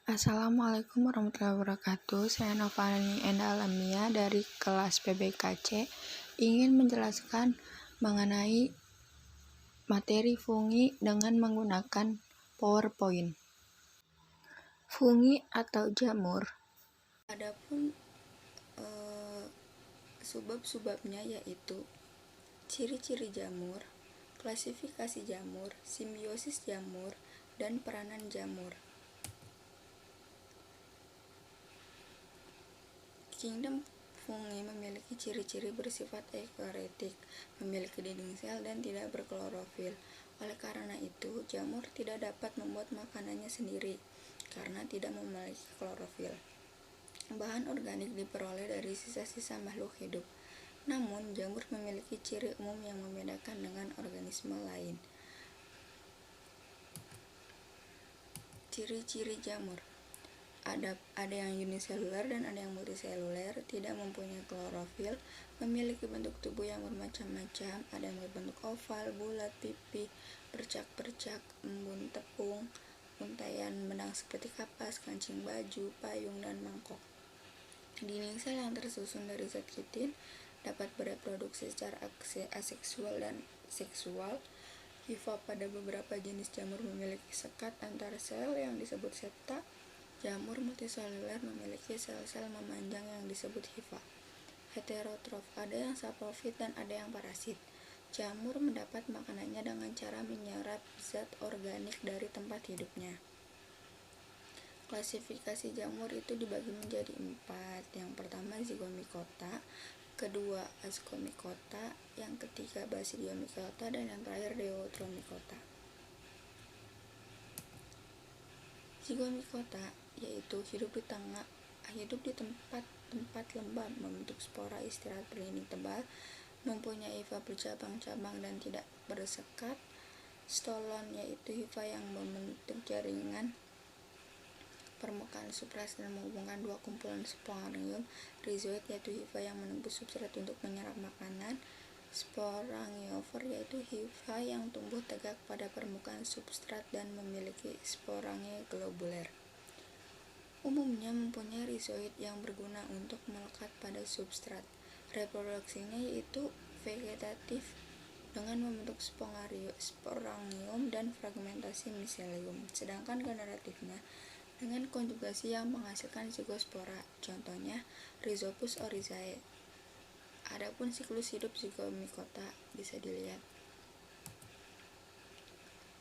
Assalamualaikum warahmatullahi wabarakatuh. Saya Novani Enda Alamia dari kelas PBKC ingin menjelaskan mengenai materi fungi dengan menggunakan PowerPoint. Fungi atau jamur. Adapun sebab-sebabnya yaitu ciri-ciri jamur, klasifikasi jamur, simbiosis jamur, dan peranan jamur. Kingdom fungi memiliki ciri-ciri bersifat eukariotik, memiliki dinding sel dan tidak berklorofil. Oleh karena itu, jamur tidak dapat membuat makanannya sendiri karena tidak memiliki klorofil. Bahan organik diperoleh dari sisa-sisa makhluk hidup. Namun, jamur memiliki ciri umum yang membedakan dengan organisme lain. Ciri-ciri jamur. Ada yang uniseluler dan ada yang multiseluler, tidak mempunyai klorofil, memiliki bentuk tubuh yang bermacam-macam, ada yang berbentuk oval, bulat, pipih, bercak-bercak, embun, tepung, untaian benang seperti kapas, kancing baju, payung, dan mangkok. Dinding sel yang tersusun dari zat kitin dapat bereproduksi secara aseksual dan seksual. Hifa pada beberapa jenis jamur memiliki sekat antar sel yang disebut septa. Jamur multiseluler memiliki sel-sel memanjang yang disebut hifa. Heterotrof, ada yang saprofit dan ada yang parasit. Jamur mendapat makanannya dengan cara menyerap zat organik dari tempat hidupnya. Klasifikasi jamur itu dibagi menjadi 4. Yang pertama Zygomicota, kedua Ascomycota, yang ketiga Basidiomycota, dan yang terakhir Deuteromycota. Zygomicota yaitu hidup di tempat lembab, membentuk spora istirahat berdinding tebal, mempunyai hifa bercabang-cabang dan tidak bersekat. Stolon yaitu hifa yang membentuk jaringan permukaan supras dan menghubungkan dua kumpulan sporangnium. Rhizoid yaitu hifa yang menembus substrat untuk menyerap makanan. Sporangiover yaitu hifa yang tumbuh tegak pada permukaan substrat dan memiliki sporangia globuler. Umumnya mempunyai rhizoid yang berguna untuk melekat pada substrat. Reproduksinya yaitu vegetatif dengan membentuk sporangium dan fragmentasi miselium, sedangkan generatifnya dengan konjugasi yang menghasilkan zigospora, contohnya Rhizopus oryzae. Adapun siklus hidup Zygomicota bisa dilihat.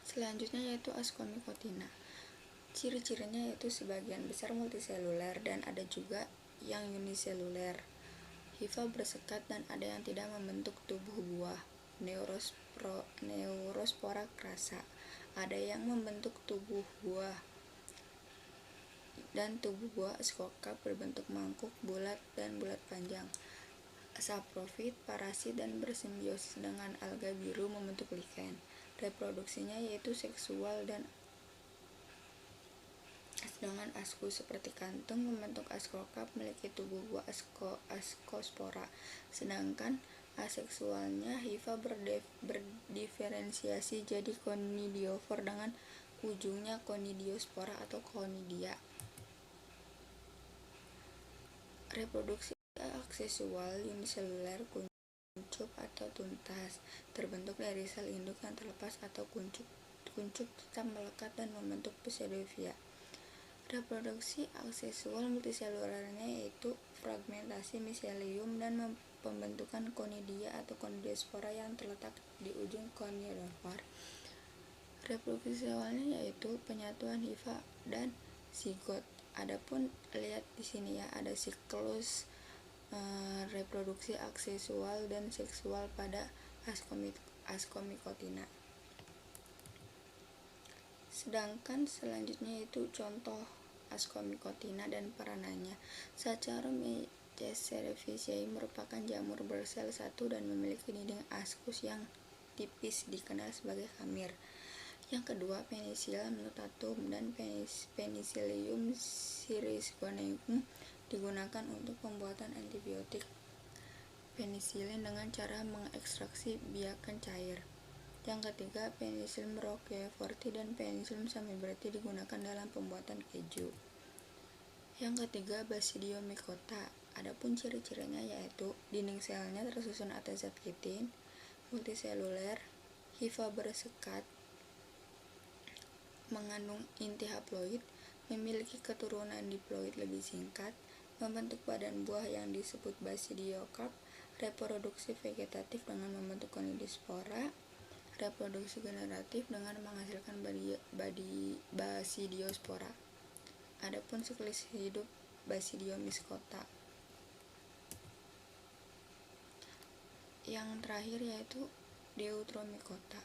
Selanjutnya yaitu Ascomycotina. Ciri-cirinya yaitu sebagian besar multiseluler dan ada juga yang uniseluler. Hifa bersekat dan ada yang tidak membentuk tubuh buah. Neurospora krasa. Ada yang membentuk tubuh buah dan tubuh buah askokap berbentuk mangkuk, bulat dan bulat panjang. Saprofit, parasit, dan bersimbiosis dengan alga biru membentuk lichen. Reproduksinya yaitu seksual dan sedangkan askus seperti kantung membentuk askokap memiliki tubuh buah askospora, sedangkan aseksualnya hifa berdiferensiasi jadi conidiofor dengan ujungnya conidiospora atau conidia. Reproduksi aksesual uniseluler kuncup atau tuntas terbentuk dari sel induk yang terlepas atau kuncup tetap melekat dan membentuk pseudofia. Reproduksi aksesual multiselulernya yaitu fragmentasi miselium dan pembentukan conidia atau conidiospora yang terletak di ujung conidiospor. Reproduksi awalnya yaitu penyatuan hifa dan zigot. Adapun lihat di sini ya, ada siklus reproduksi aksesual dan seksual pada Ascomycotina. Sedangkan selanjutnya itu contoh Ascomycotina dan peranannya. Saccharomyces cerevisiae merupakan jamur bersel satu dan memiliki dinding askus yang tipis dikenal sebagai khamir. Yang kedua Penicillium notatum dan Penicillium syringoneum digunakan untuk pembuatan antibiotik penisilin dengan cara mengekstraksi biakan cair. Yang ketiga, Penicillium roqueforti dan Penicillium sammibrati digunakan dalam pembuatan keju. Yang ketiga, Basidiomycota. Adapun ciri-cirinya yaitu dinding selnya tersusun atas zat kitin, multiseluler, hifa bersekat, mengandung inti haploid, memiliki keturunan diploid lebih singkat, membentuk badan buah yang disebut basidiokarp, reproduksi vegetatif dengan membentuk konidispora, reproduksi generatif dengan menghasilkan basidiospora. Adapun siklus hidup Basidiomycota yang terakhir yaitu Deuteromycota.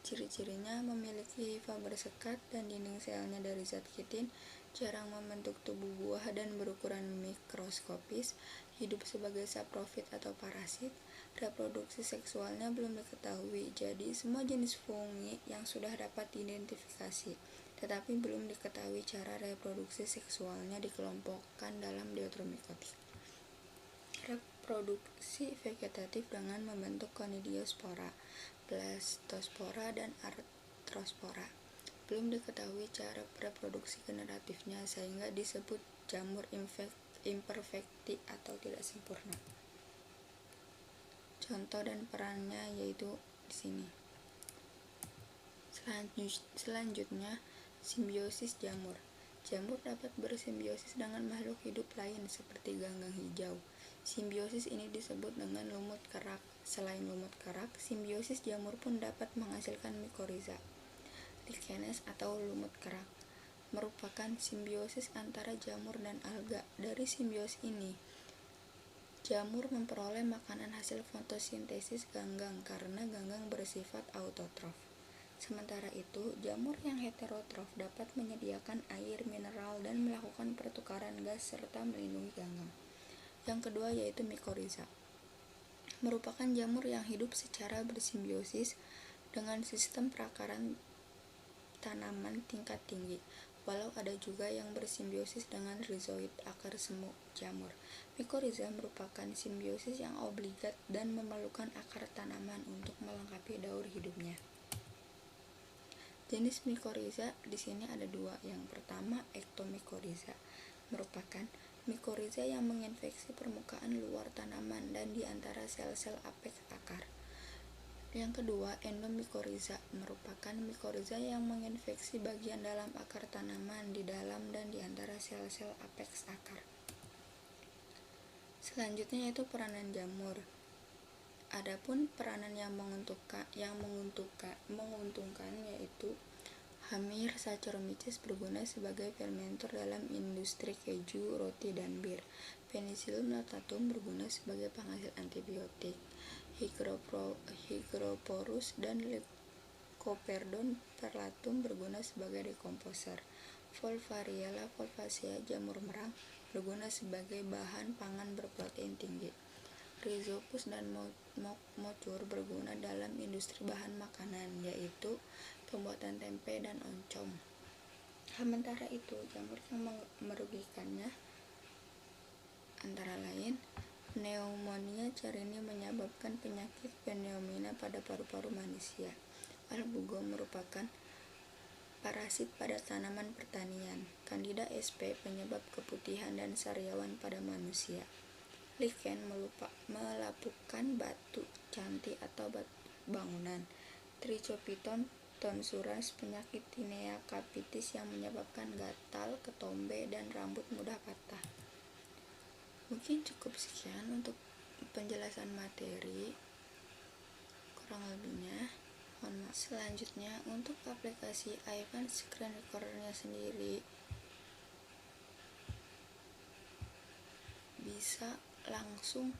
Ciri-cirinya memiliki hifa bersekat dan dinding selnya dari zat kitin, jarang membentuk tubuh buah dan berukuran mikroskopis, hidup sebagai saprofit atau parasit, reproduksi seksualnya belum diketahui. Jadi semua jenis fungi yang sudah dapat diidentifikasi, tetapi belum diketahui cara reproduksi seksualnya dikelompokkan dalam Deuteromycota. Reproduksi vegetatif dengan membentuk konidiospora, blastospora, dan artrospora. Belum diketahui cara reproduksi generatifnya sehingga disebut jamur imperfecti atau tidak sempurna. Contoh dan perannya yaitu di sini. Selanjutnya, simbiosis jamur. Jamur dapat bersimbiosis dengan makhluk hidup lain seperti ganggang hijau. Simbiosis ini disebut dengan lumut kerak. Selain lumut kerak, simbiosis jamur pun dapat menghasilkan mikoriza, lichenes atau lumut kerak. Merupakan simbiosis antara jamur dan alga. Dari simbiosis ini, jamur memperoleh makanan hasil fotosintesis ganggang karena ganggang bersifat autotrof. Sementara itu, jamur yang heterotrof dapat menyediakan air, mineral, dan melakukan pertukaran gas serta melindungi ganggang. Yang kedua yaitu mikoriza. Merupakan jamur yang hidup secara bersimbiosis dengan sistem perakaran tanaman tingkat tinggi, walau ada juga yang bersimbiosis dengan rhizoid, akar semu jamur. Mikoriza merupakan simbiosis yang obligat dan memerlukan akar tanaman untuk melengkapi daur hidupnya. Jenis mikoriza di sini ada dua. Yang pertama, ektomikoriza, merupakan mikoriza yang menginfeksi permukaan luar tanaman dan di antara sel-sel apex akar. Yang kedua, endomikoriza, merupakan mikoriza yang menginfeksi bagian dalam akar tanaman di dalam dan di antara sel-sel apex akar. Selanjutnya yaitu peranan jamur. Adapun peranan yang menguntungkan yaitu Hamir Saccharomyces berguna sebagai fermenter dalam industri keju, roti, dan bir. Penicillium notatum berguna sebagai penghasil antibiotik. Hygroporus dan Lycoperdon perlatum berguna sebagai dekomposer. Volvariella volvacea jamur merang berguna sebagai bahan pangan berprotein tinggi. Rhizopus dan mocur berguna dalam industri bahan makanan, yaitu pembuatan tempe dan oncom. Sementara itu, jamur yang merugikannya antara lain pneumonia carini menyebabkan penyakit pneumonia pada paru-paru manusia. Albugo merupakan parasit pada tanaman pertanian. Candida sp penyebab keputihan dan sariawan pada manusia. Lichen melapukkan batu cantik atau batu bangunan. Trichopiton tonsurans penyakit tinea capitis yang menyebabkan gatal, ketombe, dan rambut mudah patah. Mungkin cukup sekian untuk penjelasan materi, kurang lebihnya mohon maaf. Selanjutnya untuk aplikasi iPhone screen recordernya sendiri bisa langsung